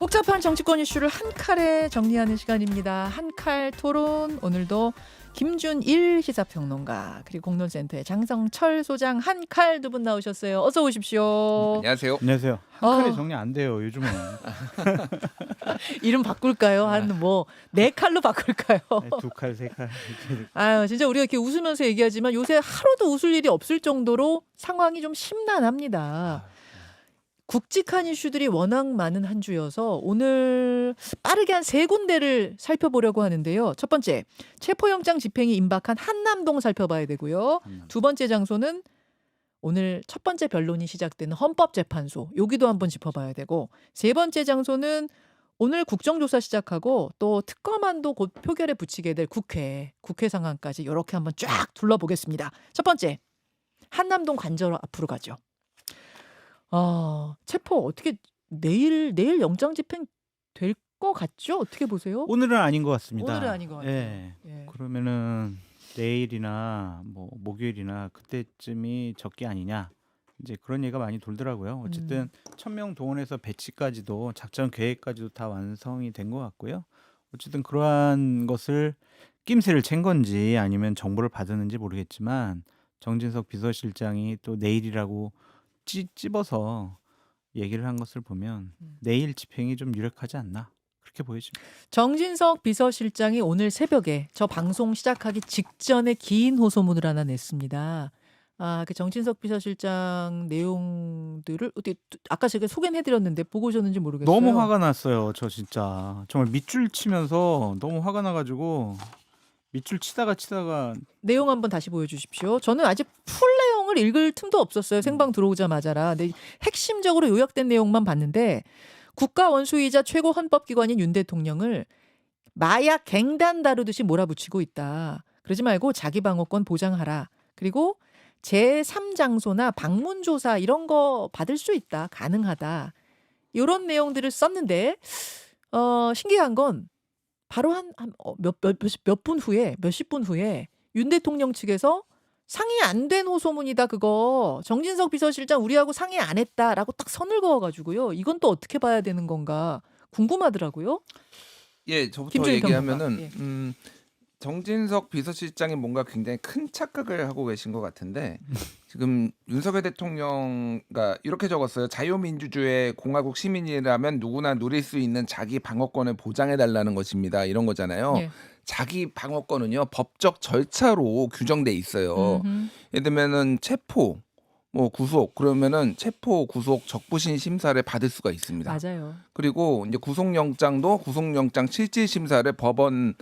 복잡한 정치권 이슈를 한 칼에 정리하는 시간입니다. 한 칼 토론. 오늘도 김준일 시사평론가 그리고 공론센터의 장성철 소장 한 칼 두 분 나오셨어요. 어서 오십시오. 안녕하세요. 안녕하세요. 한 칼에 정리 안 돼요 요즘은. 이름 바꿀까요? 한 뭐 네 칼로 바꿀까요? 두 칼, 세 칼. 아유 진짜 우리가 이렇게 웃으면서 얘기하지만 요새 하루도 웃을 일이 없을 정도로 상황이 좀 심란합니다. 굵직한 이슈들이 워낙 많은 한 주여서 오늘 빠르게 한 세 군데를 살펴보려고 하는데요. 첫 번째, 체포영장 집행이 임박한 한남동 살펴봐야 되고요. 두 번째 장소는 오늘 첫 번째 변론이 시작되는 헌법재판소, 여기도 한번 짚어봐야 되고, 세 번째 장소는 오늘 국정조사 시작하고 또 특검안도 곧 표결에 붙이게 될 국회 상황까지 이렇게 한번 쫙 둘러보겠습니다. 첫 번째, 한남동 관저 앞으로 가죠. 체포 어떻게 내일 영장 집행 될 것 같죠? 어떻게 보세요? 오늘은 아닌 것 같습니다. 오늘은 아닌 것 같아요. 예. 예. 그러면은 내일이나 뭐 목요일이나 그때쯤이 적기 아니냐. 이제 그런 얘기가 많이 돌더라고요. 어쨌든 1000명 동원해서 배치까지도 작전 계획까지도 다 완성이 된 것 같고요. 어쨌든 그러한 것을 낌새를 챈 건지 아니면 정보를 받았는지 모르겠지만 정진석 비서실장이 또 내일이라고 찝어서 얘기를 한 것을 보면 내일 집행이 좀 유력하지 않나 그렇게 보여집니다. 정진석 비서실장이 오늘 새벽에 저 방송 시작하기 직전에 긴 호소문을 하나 냈습니다. 그 정진석 비서실장 내용들을 어떻게 아까 제가 소개는 해드렸는데 보고 오셨는지 모르겠어요. 너무 화가 났어요. 저 진짜 정말 밑줄 치면서 너무 화가 나가지고 밑줄 치다가 내용 한번 다시 보여주십시오. 저는 아직 풀 내용을 읽을 틈도 없었어요. 생방 들어오자마자라. 근데 핵심적으로 요약된 내용만 봤는데 국가 원수이자 최고 헌법기관인 윤 대통령을 마약 갱단 다루듯이 몰아붙이고 있다. 그러지 말고 자기 방어권 보장하라. 그리고 제3장소나 방문조사 이런 거 받을 수 있다. 가능하다. 이런 내용들을 썼는데 신기한 건 바로 몇십 분 후에 윤 대통령 측에서 상의 안 된 호소문이다 그거. 정진석 비서실장 우리하고 상의 안 했다라고 딱 선을 그어가지고요. 이건 또 어떻게 봐야 되는 건가 궁금하더라고요. 예, 저부터 김준일 얘기하면은 평론가. 정진석 비서실장이 뭔가 굉장히 큰 착각을 하고 계신 것 같은데 지금 윤석열 대통령가 이렇게 적었어요. 자유민주주의 공화국 시민이라면 누구나 누릴 수 있는 자기 방어권을 보장해 달라는 것입니다. 이런 거잖아요. 예. 자기 방어권은요 법적 절차로 규정돼 있어요. 예를 들면은 체포, 뭐 구속 그러면은 체포, 구속, 적부심 심사를 받을 수가 있습니다. 맞아요. 그리고 이제 구속영장도 구속영장 실질 심사를 법원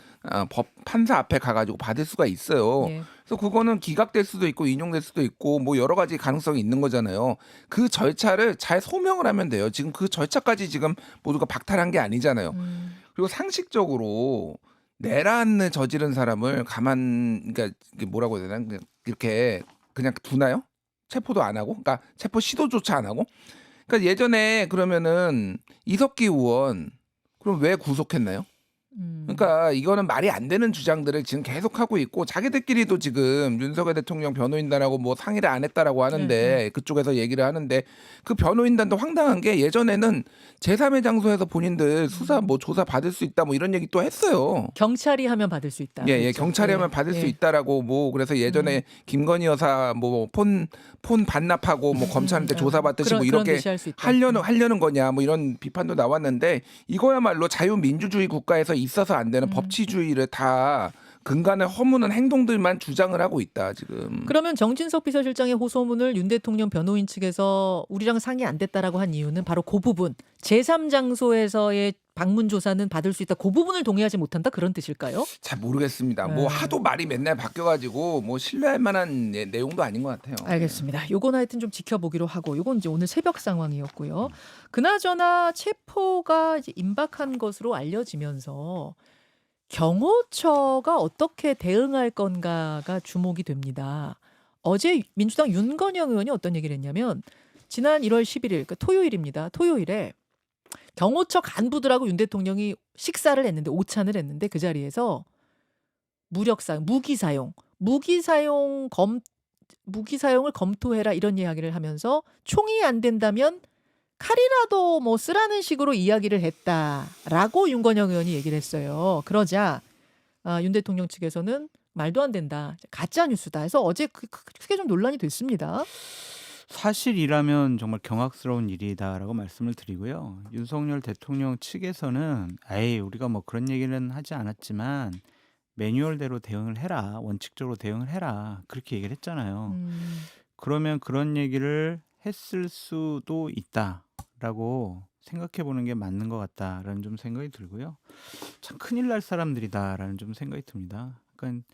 법 판사 앞에 가가지고 받을 수가 있어요. 예. 그래서 그거는 기각될 수도 있고 인용될 수도 있고 뭐 여러 가지 가능성이 있는 거잖아요. 그 절차를 잘 소명을 하면 돼요. 지금 그 절차까지 지금 모두가 박탈한 게 아니잖아요. 그리고 상식적으로 내란을 저지른 사람을 그러니까 이게 뭐라고 해야 되나 이렇게 그냥 두나요? 체포도 안 하고, 그러니까 체포 시도조차 안 하고. 그러니까 예전에 그러면은 이석기 의원 그럼 왜 구속했나요? 그러니까 이거는 말이 안 되는 주장들을 지금 계속 하고 있고 자기들끼리도 지금 윤석열 대통령 변호인단하고 뭐 상의를 안 했다라고 하는데 그쪽에서 얘기를 하는데 그 변호인단도 황당한 게 예전에는 제3의 장소에서 본인들 수사 뭐 조사 받을 수 있다 뭐 이런 얘기 또 했어요. 경찰이 하면 받을 수 있다. 예, 그랬죠. 경찰이 하면 받을 수 있다라고 뭐 그래서 예전에 김건희 여사 뭐 폰 반납하고 뭐 검찰한테 조사 받듯이 뭐 그런 이렇게 듯이 할수 있다. 하려는 거냐 뭐 이런 비판도 나왔는데 이거야말로 자유민주주의 국가에서 있어서 안 되는 법치주의를 다 근간을 허무는 행동들만 주장을 하고 있다 지금. 그러면 정진석 비서실장의 호소문을 윤 대통령 변호인 측에서 우리랑 상의 안 됐다라고 한 이유는 바로 그 부분 제3장소에서의 방문 조사는 받을 수 있다. 그 부분을 동의하지 못한다 그런 뜻일까요? 잘 모르겠습니다. 뭐 하도 말이 맨날 바뀌어가지고 뭐 신뢰할 만한 내용도 아닌 것 같아요. 알겠습니다. 요건 하여튼 좀 지켜보기로 하고 요건 이제 오늘 새벽 상황이었고요. 그나저나 체포가 이제 임박한 것으로 알려지면서 경호처가 어떻게 대응할 건가가 주목이 됩니다. 어제 민주당 윤건영 의원이 어떤 얘기를 했냐면 지난 1월 11일 그러니까 토요일입니다. 토요일에 경호처 간부들하고 윤 대통령이 식사를 했는데 오찬을 했는데 그 자리에서 무기 사용을 검토해라 이런 이야기를 하면서 총이 안 된다면 칼이라도 뭐 쓰라는 식으로 이야기를 했다라고 윤건영 의원이 얘기를 했어요. 그러자 윤 대통령 측에서는 말도 안 된다. 가짜 뉴스다 해서 어제 크게 좀 논란이 됐습니다. 사실이라면 정말 경악스러운 일이다라고 말씀을 드리고요. 윤석열 대통령 측에서는 에이 우리가 뭐 그런 얘기는 하지 않았지만 매뉴얼대로 대응을 해라. 원칙적으로 대응을 해라. 그렇게 얘기를 했잖아요. 그러면 그런 얘기를 했을 수도 있다라고 생각해 보는 게 맞는 것 같다라는 좀 생각이 들고요. 참 큰일 날 사람들이다라는 좀 생각이 듭니다. 그러니까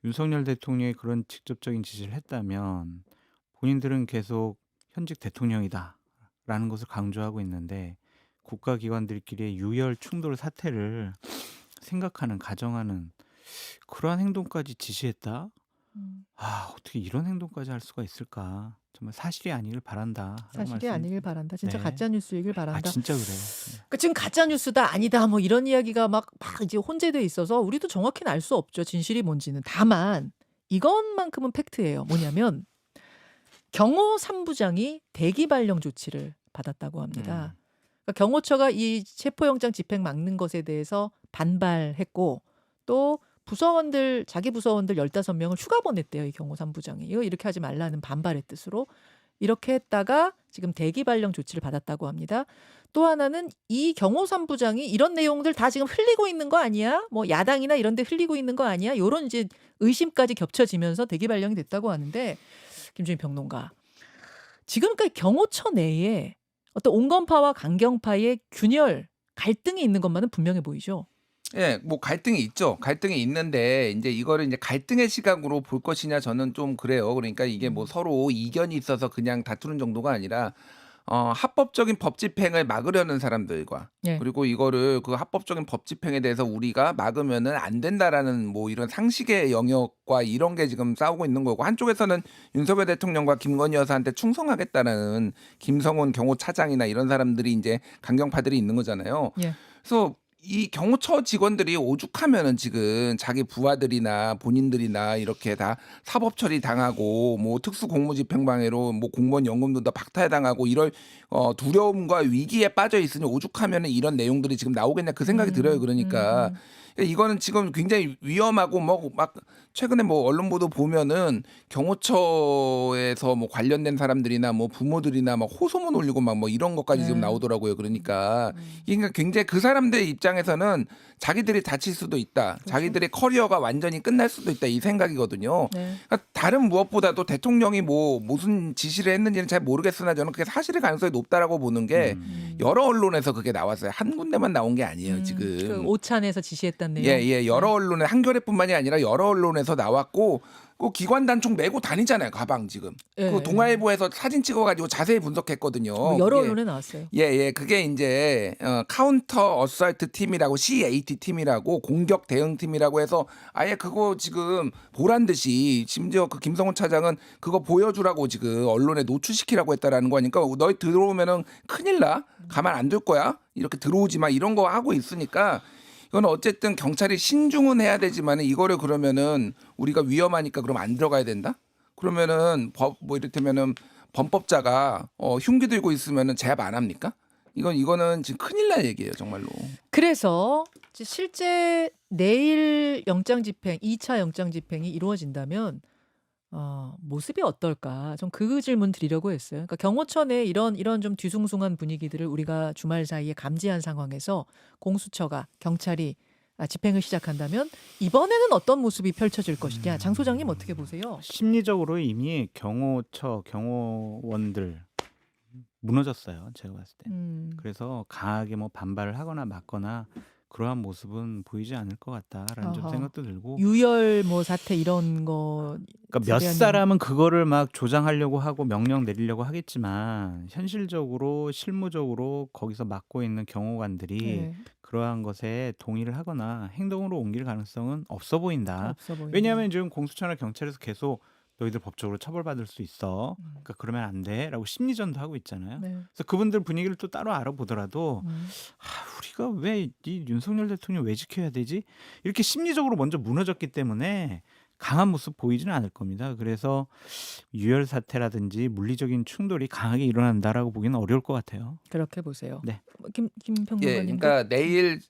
윤석열 대통령이 그런 직접적인 지시를 했다면 본인들은 계속 현직 대통령이다라는 것을 강조하고 있는데 국가기관들끼리의 유혈 충돌 사태를 생각하는 가정하는 그러한 행동까지 지시했다? 어떻게 이런 행동까지 할 수가 있을까? 정말 사실이 아니길 바란다라고 사실이 아니길 바란다. 진짜 네. 가짜 뉴스이길 바란다. 진짜 그래요. 그러니까 지금 가짜 뉴스다 아니다 뭐 이런 이야기가 막 이제 혼재돼 있어서 우리도 정확히는 알 수 없죠. 진실이 뭔지는. 다만 이것만큼은 팩트예요. 뭐냐면 경호 3부장이 대기 발령 조치를 받았다고 합니다. 그러니까 경호처가 이 체포영장 집행 막는 것에 대해서 반발했고 또 부서원들 자기 부서원들 15명을 휴가 보냈대요. 이 경호 3부장이. 이거 이렇게 하지 말라는 반발의 뜻으로 이렇게 했다가 지금 대기 발령 조치를 받았다고 합니다. 또 하나는 이 경호 3부장이 이런 내용들 다 지금 흘리고 있는 거 아니야? 뭐 야당이나 이런 데 흘리고 있는 거 아니야? 이런 이제 의심까지 겹쳐지면서 대기 발령이 됐다고 하는데 김준희 평론가. 지금 그 경호처 내에 어떤 온건파와 강경파의 균열, 갈등이 있는 것만은 분명해 보이죠. 예, 뭐 갈등이 있죠. 갈등이 있는데 이제 이거를 이제 갈등의 시각으로 볼 것이냐 저는 좀 그래요. 그러니까 이게 뭐 서로 이견이 있어서 그냥 다투는 정도가 아니라 합법적인 법 집행을 막으려는 사람들과 예. 그리고 이거를 그 합법적인 법 집행에 대해서 우리가 막으면은 안 된다라는 뭐 이런 상식의 영역과 이런 게 지금 싸우고 있는 거고 한쪽에서는 윤석열 대통령과 김건희 여사한테 충성하겠다는 김성훈 경호차장이나 이런 사람들이 이제 강경파들이 있는 거잖아요. 예. 그래서 이 경호처 직원들이 오죽하면은 지금 자기 부하들이나 본인들이나 이렇게 다 사법 처리 당하고 뭐 특수 공무집행방해로 뭐 공무원 연금도 다 박탈당하고 이럴 두려움과 위기에 빠져 있으니 오죽하면은 이런 내용들이 지금 나오겠냐 그 생각이 들어요. 그러니까 이거는 지금 굉장히 위험하고 뭐 막 최근에 뭐 언론 보도 보면은 경호처에서 뭐 관련된 사람들이나 뭐 부모들이나 막 호소문 올리고 막 뭐 이런 것까지 지금 나오더라고요. 그러니까 이게 굉장히 그 사람들 입장에서는 자기들이 다칠 수도 있다. 자기들의 커리어가 완전히 끝날 수도 있다. 이 생각이거든요. 네. 그러니까 다른 무엇보다도 대통령이 뭐 무슨 지시를 했는지는 잘 모르겠으나 저는 그게 사실의 가능성이 높다라고 보는 게 여러 언론에서 그게 나왔어요. 한 군데만 나온 게 아니에요. 지금. 그 오찬에서 지시했다는 내용. 예, 여러 언론에 한겨레뿐만이 아니라 여러 언론에서 나왔고 그 기관 단총 메고 다니잖아요. 가방 지금. 예, 그 동아일보에서 사진 찍어가지고 자세히 분석했거든요. 여러 그게, 언론에 나왔어요. 예, 그게 이제 카운터 어설트 팀이라고 CAT 팀이라고 공격 대응 팀이라고 해서 아예 그거 지금 보란 듯이 심지어 그 김성훈 차장은 그거 보여주라고 지금 언론에 노출시키라고 했다라는 거니까 너희 들어오면은 큰일 나. 가만 안 둘 거야. 이렇게 들어오지 마. 이런 거 하고 있으니까. 이건 어쨌든 경찰이 신중은 해야 되지만 이거를 그러면은 우리가 위험하니까 그럼 안 들어가야 된다? 그러면은 뭐 이를테면은 범법자가 흉기 들고 있으면은 제압 안 합니까? 이거는 지금 큰일 날 얘기예요, 정말로. 그래서 실제 내일 영장 집행, 2차 영장 집행이 이루어진다면 모습이 어떨까? 좀 그 질문 드리려고 했어요. 그러니까 경호처 내 이런 좀 뒤숭숭한 분위기들을 우리가 주말 사이에 감지한 상황에서 공수처가 경찰이 집행을 시작한다면 이번에는 어떤 모습이 펼쳐질 것이냐? 장 소장님 어떻게 보세요? 심리적으로 이미 경호처 경호원들 무너졌어요. 제가 봤을 때. 그래서 강하게 뭐 반발을 하거나 막거나 그러한 모습은 보이지 않을 것 같다라는 좀 어허. 생각도 들고 유혈 뭐 사태 이런 거 그러니까 몇 대한 사람은 그거를 막 조장하려고 하고 명령 내리려고 하겠지만 현실적으로 실무적으로 거기서 맡고 있는 경호관들이 네, 그러한 것에 동의를 하거나 행동으로 옮길 가능성은 없어 보인다. 없어 보인다. 왜냐하면 지금 공수처나 경찰에서 계속 너희들 법적으로 처벌받을 수 있어. 그러니까 그러면 안 돼라고 심리전도 하고 있잖아요. 네. 그래서 그분들 분위기를 또 따로 알아보더라도 우리가 왜 이 윤석열 대통령 왜 지켜야 되지? 이렇게 심리적으로 먼저 무너졌기 때문에 강한 모습 보이지는 않을 겁니다. 그래서 유혈 사태라든지 물리적인 충돌이 강하게 일어난다라고 보기는 어려울 것 같아요. 그렇게 보세요. 네. 김 예, 평론가님. 그러니까 내일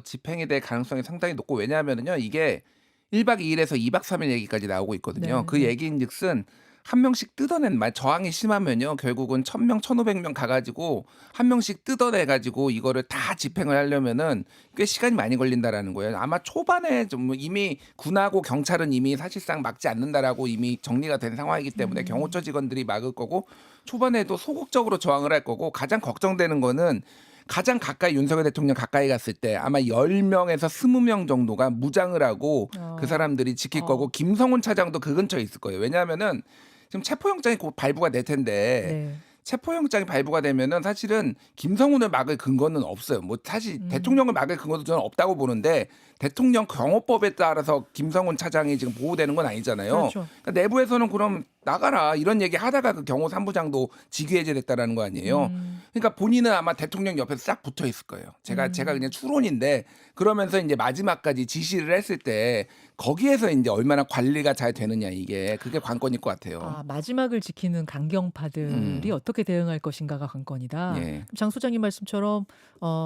집행이 될 가능성이 상당히 높고 왜냐하면은요 이게 1박 2일에서 2박 3일 얘기까지 나오고 있거든요. 네, 그 네. 얘기인즉슨 한 명씩 뜯어낸 말 저항이 심하면요 결국은 1,000명, 1,500명 가가지고 한 명씩 뜯어내가지고 이거를 다 집행을 하려면은 꽤 시간이 많이 걸린다라는 거예요. 아마 초반에 좀 이미 군하고 경찰은 이미 사실상 막지 않는다라고 이미 정리가 된 상황이기 때문에 경호처 직원들이 막을 거고 초반에도 소극적으로 저항을 할 거고 가장 걱정되는 거는 가장 가까이 윤석열 대통령 가까이 갔을 때 아마 10명에서 20명 정도가 무장을 하고 그 사람들이 지킬 거고 김성훈 차장도 그 근처에 있을 거예요. 왜냐하면은 지금 체포영장이 곧 발부가 될 텐데 네. 체포영장이 발부가 되면은 사실은 김성훈을 막을 근거는 없어요. 뭐 사실 대통령을 막을 근거도 저는 없다고 보는데 대통령 경호법에 따라서 김성훈 차장이 지금 보호되는 건 아니잖아요. 그렇죠. 그러니까 내부에서는 그럼 나가라 이런 얘기 하다가 그 경호 3부장도 직위해제됐다라는 거 아니에요. 그러니까 본인은 아마 대통령 옆에 싹 붙어 있을 거예요. 제가 그냥 추론인데 그러면서 이제 마지막까지 지시를 했을 때 거기에서 이제 얼마나 관리가 잘 되느냐 이게 그게 관건일 것 같아요. 아, 마지막을 지키는 강경파들이 어떻게 대응할 것인가가 관건이다. 예. 그럼 장 소장님 말씀처럼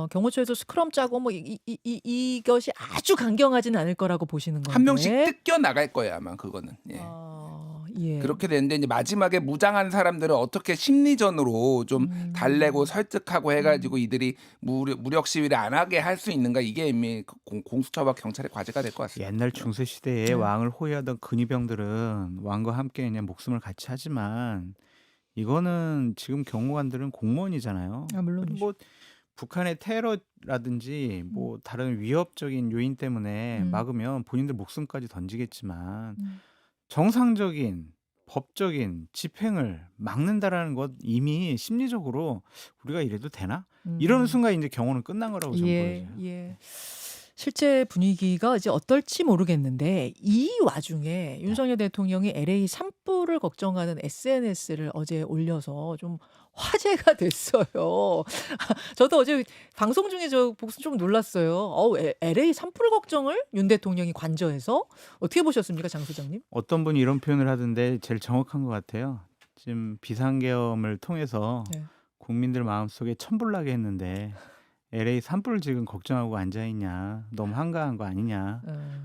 경호처에서 스크럼 짜고 뭐 이것이 아주 강경하지는 않을 거라고 보시는 건데. 한 명씩 뜯겨 나갈 거예요 아마 그거는. 예. 예. 그렇게 되는데 이제 마지막에 무장한 사람들은 어떻게 심리전으로 좀 달래고 설득하고 해가지고 이들이 무력 시위를 안 하게 할 수 있는가 이게 이미 공수처와 경찰의 과제가 될 것 같습니다. 옛날 중세 시대에 왕을 호위하던 근위병들은 왕과 함께 그냥 목숨을 같이 하지만 이거는 지금 경호관들은 공무원이잖아요. 아, 물론이죠. 뭐 북한의 테러라든지 뭐 다른 위협적인 요인 때문에 막으면 본인들 목숨까지 던지겠지만 정상적인 법적인 집행을 막는다라는 것 이미 심리적으로 우리가 이래도 되나? 이러는 순간 이제 경호는 끝난 거라고 저는 보여져요. 예. 실제 분위기가 이제 어떨지 모르겠는데 이 와중에 윤석열 대통령이 LA 산불을 걱정하는 SNS를 어제 올려서 좀 화제가 됐어요. 저도 어제 방송 중에 저 복수 좀 놀랐어요. LA 산불 걱정을 윤 대통령이 관저에서 어떻게 보셨습니까, 장 소장님? 어떤 분이 이런 표현을 하던데 제일 정확한 것 같아요. 지금 비상계엄을 통해서 네. 국민들 마음속에 천불나게 했는데 LA 산불을 지금 걱정하고 앉아있냐, 너무 한가한 거 아니냐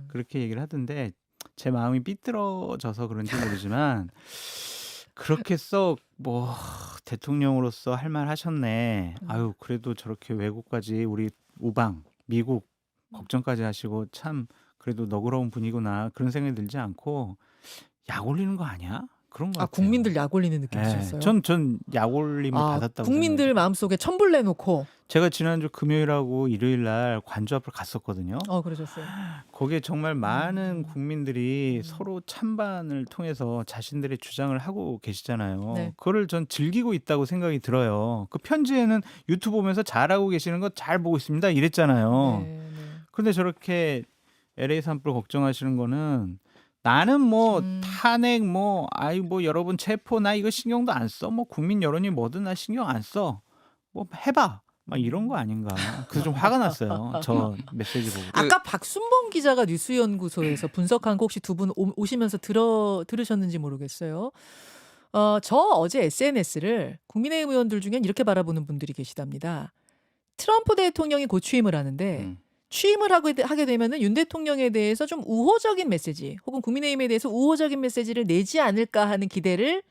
그렇게 얘기를 하던데 제 마음이 삐뚤어져서 그런지 모르지만 그렇게 썩 뭐 대통령으로서 할 말 하셨네. 아유 그래도 저렇게 외국까지 우리 우방 미국 걱정까지 하시고 참 그래도 너그러운 분이구나 그런 생각이 들지 않고 약 올리는 거 아니야? 그런 거 아, 같아요. 국민들 약 올리는 느낌이셨어요? 전 약 올림을 받았다고 국민들 생각해요. 마음속에 천불 내놓고. 제가 지난주 금요일하고 일요일 날 관저 앞을 갔었거든요. 그러셨어요. 거기에 정말 많은 국민들이 서로 찬반을 통해서 자신들의 주장을 하고 계시잖아요. 네. 그거를 전 즐기고 있다고 생각이 들어요. 그 편지에는 유튜브 보면서 잘하고 계시는 거 잘 보고 있습니다 이랬잖아요. 네. 그런데 저렇게 LA 산불 걱정하시는 거는 나는 뭐 탄핵 뭐 여러분 체포 나 이거 신경도 안 써. 뭐 국민 여론이 뭐든 나 신경 안 써. 뭐 해봐. 막 이런 거 아닌가. 그래서 좀 화가 났어요. 저 메시지 보고. 아까 박순봉 기자가 뉴스연구소에서 분석한 거 혹시 두 분 오시면서 들으셨는지 모르겠어요. 저 어제 SNS를 국민의힘 의원들 중엔 이렇게 바라보는 분들이 계시답니다. 트럼프 대통령이 곧 취임을 하는데 취임을 하게 되면은 윤 대통령에 대해서 좀 우호적인 메시지 혹은 국민의힘에 대해서 우호적인 메시지를 내지 않을까 하는 기대를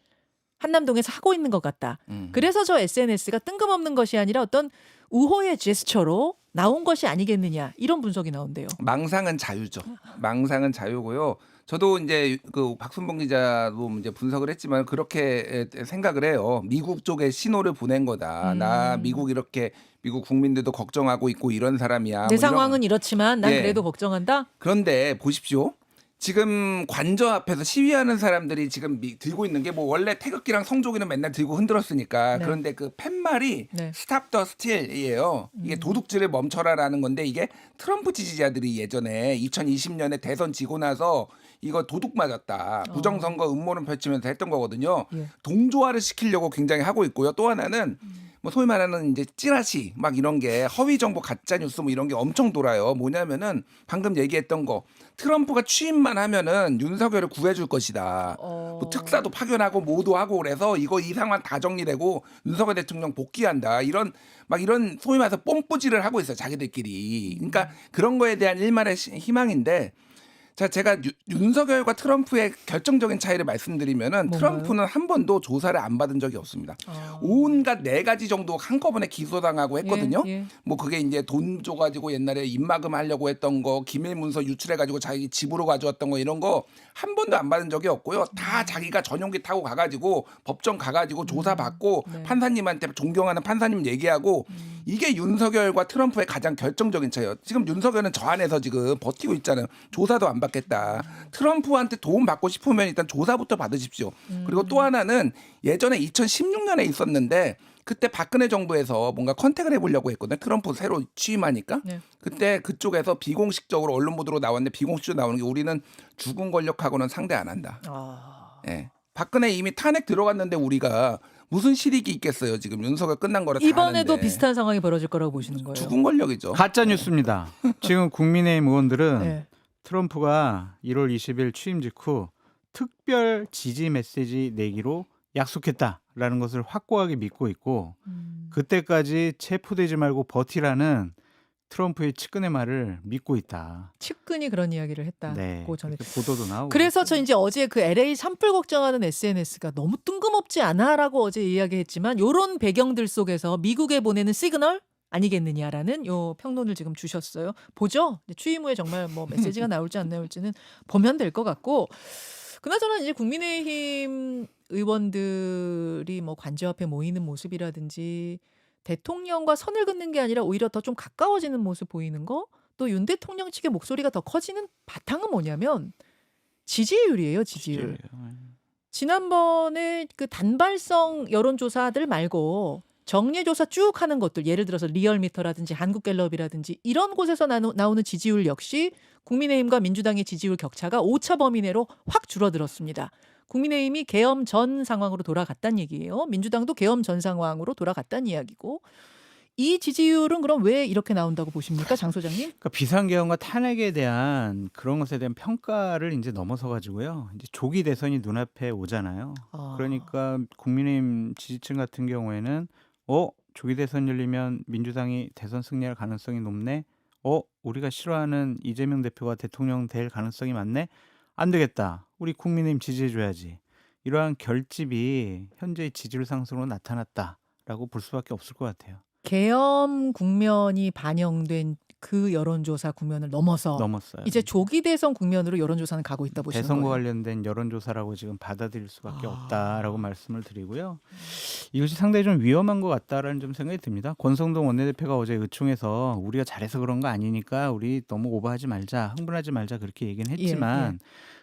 한남동에서 하고 있는 것 같다. 그래서 저 SNS가 뜬금없는 것이 아니라 어떤 우호의 제스처로 나온 것이 아니겠느냐 이런 분석이 나온대요. 망상은 자유죠. 망상은 자유고요. 저도 이제 그 박순봉 기자도 이제 분석을 했지만 그렇게 생각을 해요. 미국 쪽에 신호를 보낸 거다. 나 미국 국민들도 걱정하고 있고 이런 사람이야. 내 뭐 상황은 이렇지만 난 예. 그래도 걱정한다. 그런데 보십시오. 지금 관저 앞에서 시위하는 사람들이 지금 들고 있는 게 뭐 원래 태극기랑 성조기는 맨날 들고 흔들었으니까 네. 그런데 그 팻말이 네. Stop the Steal이에요. 이게 도둑질을 멈춰라라는 건데 이게 트럼프 지지자들이 예전에 2020년에 대선 지고 나서 이거 도둑 맞았다. 부정선거 음모론 펼치면서 했던 거거든요. 예. 동조화를 시키려고 굉장히 하고 있고요. 또 하나는 뭐 소위 말하는 이제 찌라시 막 이런 게 허위 정보 가짜 뉴스 뭐 이런 게 엄청 돌아요. 뭐냐면은 방금 얘기했던 거 트럼프가 취임만 하면은 윤석열을 구해줄 것이다. 뭐 특사도 파견하고 뭐도 하고 그래서 이 상황 다 정리되고 윤석열 대통령 복귀한다. 이런 소위 말해서 뽐뿌질을 하고 있어요. 자기들끼리. 그러니까 그런 거에 대한 일말의 희망인데 자, 제가 윤석열과 트럼프의 결정적인 차이를 말씀드리면은 뭔가요? 트럼프는 한 번도 조사를 안 받은 적이 없습니다. 온갖 4가지 정도 한꺼번에 기소당하고 했거든요. 예. 뭐 그게 이제 돈 줘가지고 옛날에 입막음 하려고 했던 거, 기밀 문서 유출해가지고 자기 집으로 가져왔던 거 이런 거 한 번도 안 받은 적이 없고요. 다 자기가 전용기 타고 가가지고 법정 가가지고 조사받고 네. 판사님한테 존경하는 판사님 얘기하고 이게 윤석열과 트럼프의 가장 결정적인 차이예요. 지금 윤석열은 저 안에서 지금 버티고 있잖아요. 조사도 안 받겠다. 트럼프한테 도움 받고 싶으면 일단 조사부터 받으십시오. 그리고 또 하나는 예전에 2016년에 있었는데 그때 박근혜 정부에서 뭔가 컨택을 해보려고 했거든요. 트럼프 새로 취임하니까. 네. 그때 그쪽에서 비공식적으로 언론 보도로 나왔는데 비공식적으로 나오는 게 우리는 죽은 권력하고는 상대 안 한다. 예. 박근혜 이미 탄핵 들어갔는데 우리가 무슨 실익이 있겠어요. 지금 윤석열 끝난 거라 다 이번에도 아는데. 비슷한 상황이 벌어질 거라고 보시는 거예요. 죽은 권력이죠. 가짜 뉴스입니다. 지금 국민의힘 의원들은 네. 트럼프가 1월 20일 취임 직후 특별 지지 메시지 내기로 약속했다라는 것을 확고하게 믿고 있고 그때까지 체포되지 말고 버티라는 트럼프의 측근의 말을 믿고 있다. 측근이 그런 이야기를 했다고 네, 전에. 그렇게 보도도 나오고. 그래서 저 이제 어제 그 LA 산불 걱정하는 SNS가 너무 뜬금없지 않아라고 어제 이야기했지만 요런 배경들 속에서 미국에 보내는 시그널 아니겠느냐라는 요 평론을 지금 주셨어요. 보죠. 취임 후에 정말 뭐 메시지가 나올지 안 나올지는 보면 될 것 같고 그나저나 이제 국민의힘 의원들이 뭐 관저 앞에 모이는 모습이라든지 대통령과 선을 긋는 게 아니라 오히려 더 좀 가까워지는 모습 보이는 거 또 윤 대통령 측의 목소리가 더 커지는 바탕은 뭐냐면 지지율이에요. 지지율. 지난번에 그 단발성 여론조사들 말고 정례조사 쭉 하는 것들 예를 들어서 리얼미터라든지 한국갤럽이라든지 이런 곳에서 나오는 지지율 역시 국민의힘과 민주당의 지지율 격차가 오차 범위 내로 확 줄어들었습니다. 국민의힘이 계엄 전 상황으로 돌아갔다는 얘기예요. 민주당도 계엄 전 상황으로 돌아갔다는 이야기고 이 지지율은 그럼 왜 이렇게 나온다고 보십니까, 장 소장님? 그러니까 비상계엄과 탄핵에 대한 그런 것에 대한 평가를 이제 넘어서 가지고요. 이제 조기 대선이 눈앞에 오잖아요. 그러니까 국민의힘 지지층 같은 경우에는 조기 대선 열리면 민주당이 대선 승리할 가능성이 높네. 우리가 싫어하는 이재명 대표가 대통령 될 가능성이 많네. 안 되겠다. 우리 국민의힘 지지해줘야지. 이러한 결집이 현재의 지지율 상승으로 나타났다라고 볼 수밖에 없을 것 같아요. 계엄 국면이 반영된 그 여론조사 국면을 넘어서 넘었어요. 이제 조기 대선 국면으로 여론조사는 가고 있다 보시는 대선과 거예요. 관련된 여론조사라고 지금 받아들일 수밖에 없다라고 말씀을 드리고요. 이것이 상당히 좀 위험한 것 같다라는 좀 생각이 듭니다. 권성동 원내대표가 어제 의총에서 우리가 잘해서 그런 거 아니니까 우리 너무 오버하지 말자, 흥분하지 말자 그렇게 얘기는 했지만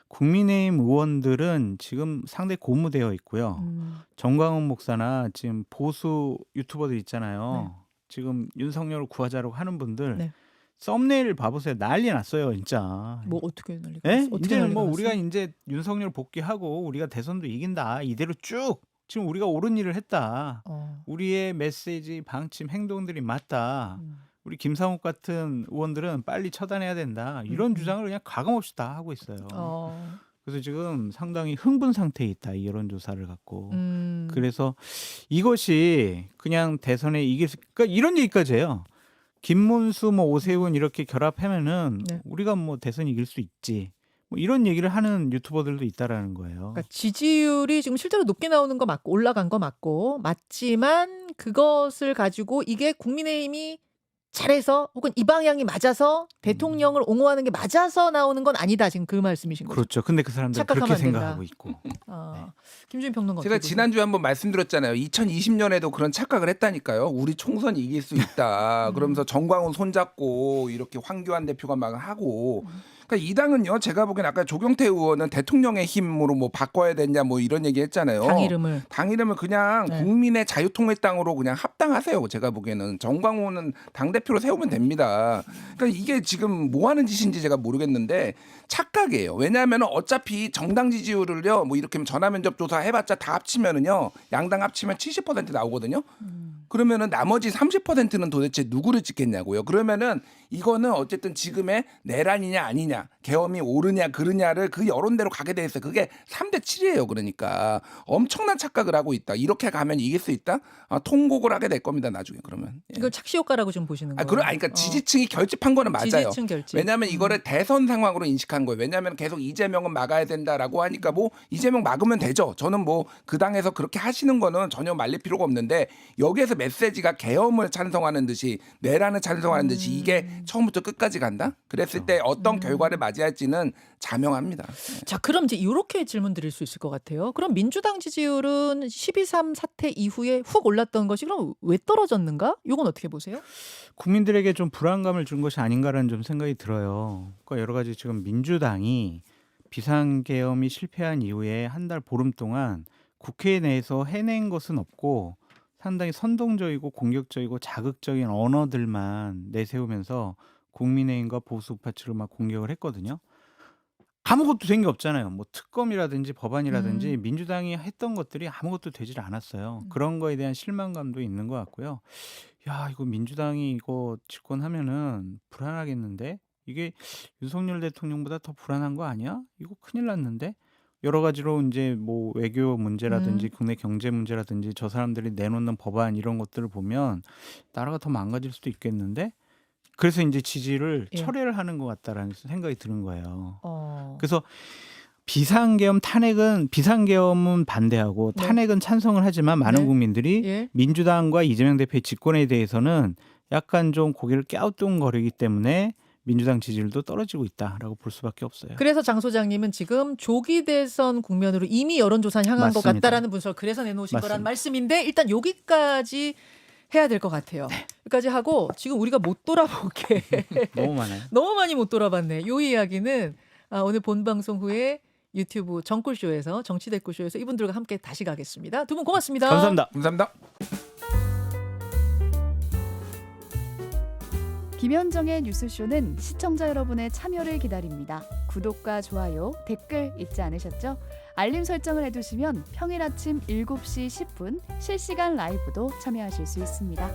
국민의힘 의원들은 지금 상당히 고무되어 있고요. 정광훈 목사나 지금 보수 유튜버들 있잖아요. 지금 윤석열을 구하자라고 하는 분들 썸네일 봐보세요. 난리 났어요, 진짜. 뭐 어떻게 난리가 났어요? 어떻게 이제는 난리가 뭐 우리가 났어요? 이제 윤석열 복귀하고 우리가 대선도 이긴다. 이대로 쭉 지금 우리가 옳은 일을 했다. 우리의 메시지, 방침, 행동들이 맞다. 우리 김상욱 같은 의원들은 빨리 처단해야 된다. 이런 주장을 그냥 가감없이 다 하고 있어요. 그래서 지금 상당히 흥분 상태에 있다. 이 여론조사를 갖고. 그래서 이것이 그냥 대선에 이길 수, 그러니까 이런 얘기까지 해요. 김문수, 뭐 오세훈 이렇게 결합하면은 우리가 뭐 대선 이길 수 있지. 뭐 이런 얘기를 하는 유튜버들도 있다라는 거예요. 그러니까 지지율이 지금 실제로 높게 나오는 거 맞고 올라간 거 맞지만 그것을 가지고 이게 국민의힘이 잘해서 혹은 이 방향이 맞아서 대통령을 옹호하는 게 맞아서 나오는 건 아니다. 지금 그 말씀이신 거죠. 그렇죠. 근데 그 사람들은 착각하면 그렇게 안 된다. 생각하고 있고. 김준일 평론가 제가 어떻게 보세요? 지난주에 한번 말씀드렸잖아요. 2020년에도 그런 착각을 했다니까요. 우리 총선 이길 수 있다. 그러면서 정광훈 손잡고 이렇게 황교안 대표가 막 하고. 그러니까 이 당은요. 제가 보기엔 아까 조경태 의원은 대통령의 힘으로 뭐 바꿔야 되냐 뭐 이런 얘기 했잖아요. 당 이름을 그냥 국민의 자유통일당으로 그냥 합당하세요. 제가 보기에는 정광훈은 당대표로 세우면 됩니다. 그러니까 이게 지금 뭐 하는 짓인지 제가 모르겠는데 착각이에요. 왜냐하면 어차피 정당 지지율을요. 뭐 이렇게 전화면접 조사 해봤자 다 합치면은요. 양당 합치면 70% 나오거든요. 그러면은 나머지 30%는 도대체 누구를 찍겠냐고요. 그러면은 이거는 어쨌든 지금의 내란이냐 아니냐, 계엄이 옳으냐 그르냐를 그 여론대로 가게 돼 있어요. 그게 3대 7이에요. 그러니까 엄청난 착각을 하고 있다. 이렇게 가면 이길 수 있다? 통곡을 하게 될 겁니다. 나중에 그러면. 예. 이걸 착시 효과라고 좀 보시는 거예요. 그러니까 지지층이 결집한 거는 맞아요. 지지층 결집. 왜냐하면 이거를 대선 상황으로 인식한 거예요. 왜냐하면 계속 이재명은 막아야 된다라고 하니까 뭐 이재명 막으면 되죠. 저는 뭐 그 당에서 그렇게 하시는 거는 전혀 말릴 필요가 없는데 여기에서 메시지가 계엄을 찬성하는 듯이 내란을 찬성하는 듯이 이게 처음부터 끝까지 간다? 그랬을 때 어떤 결과를 맞이할지는 자명합니다. 자, 그럼 이제 이렇게 질문 드릴 수 있을 것 같아요. 그럼 민주당 지지율은 12.3 사태 이후에 훅 올랐던 것이 그럼 왜 떨어졌는가? 이건 어떻게 보세요? 국민들에게 좀 불안감을 준 것이 아닌가라는 좀 생각이 들어요. 그러니까 여러 가지 지금 민주당이 비상계엄이 실패한 이후에 한 달 보름 동안 국회 내에서 해낸 것은 없고 상당히 선동적이고 공격적이고 자극적인 언어들만 내세우면서 국민의힘과 보수 우파 측을 막 공격을 했거든요. 아무것도 된 게 없잖아요. 뭐 특검이라든지 법안이라든지 민주당이 했던 것들이 아무것도 되질 않았어요. 그런 거에 대한 실망감도 있는 것 같고요. 야, 이거 민주당이 이거 집권하면은 불안하겠는데? 이게 윤석열 대통령보다 더 불안한 거 아니야? 이거 큰일 났는데? 여러 가지로 이제 뭐 외교 문제라든지 국내 경제 문제라든지 저 사람들이 내놓는 법안 이런 것들을 보면 나라가 더 망가질 수도 있겠는데? 그래서 이제 지지를 예. 철회를 하는 것 같다라는 생각이 드는 거예요. 그래서 그래서 비상계엄은 반대하고 네. 탄핵은 찬성을 하지만 많은 네. 국민들이 예. 민주당과 이재명 대표의 집권에 대해서는 약간 좀 고개를 갸우뚱거리기 때문에 민주당 지지율도 떨어지고 있다라고 볼 수밖에 없어요. 그래서 장 소장님은 지금 조기 대선 국면으로 이미 여론조사 향한 것 맞습니다. 같다라는 분석을 그래서 내놓으신 거란 맞습니다. 말씀인데 일단 여기까지 해야 될 것 같아요. 여기까지 하고 지금 우리가 못 돌아보게 너무 많아요. 너무 많이 못 돌아봤네. 요 이야기는 오늘 본 방송 후에 유튜브 정꿀쇼에서 정치대꿀쇼에서 이분들과 함께 다시 가겠습니다. 두 분 고맙습니다. 감사합니다. 감사합니다. 김현정의 뉴스쇼는 시청자 여러분의 참여를 기다립니다. 구독과 좋아요, 댓글 잊지 않으셨죠? 알림 설정을 해두시면 평일 아침 7시 10분 실시간 라이브도 참여하실 수 있습니다.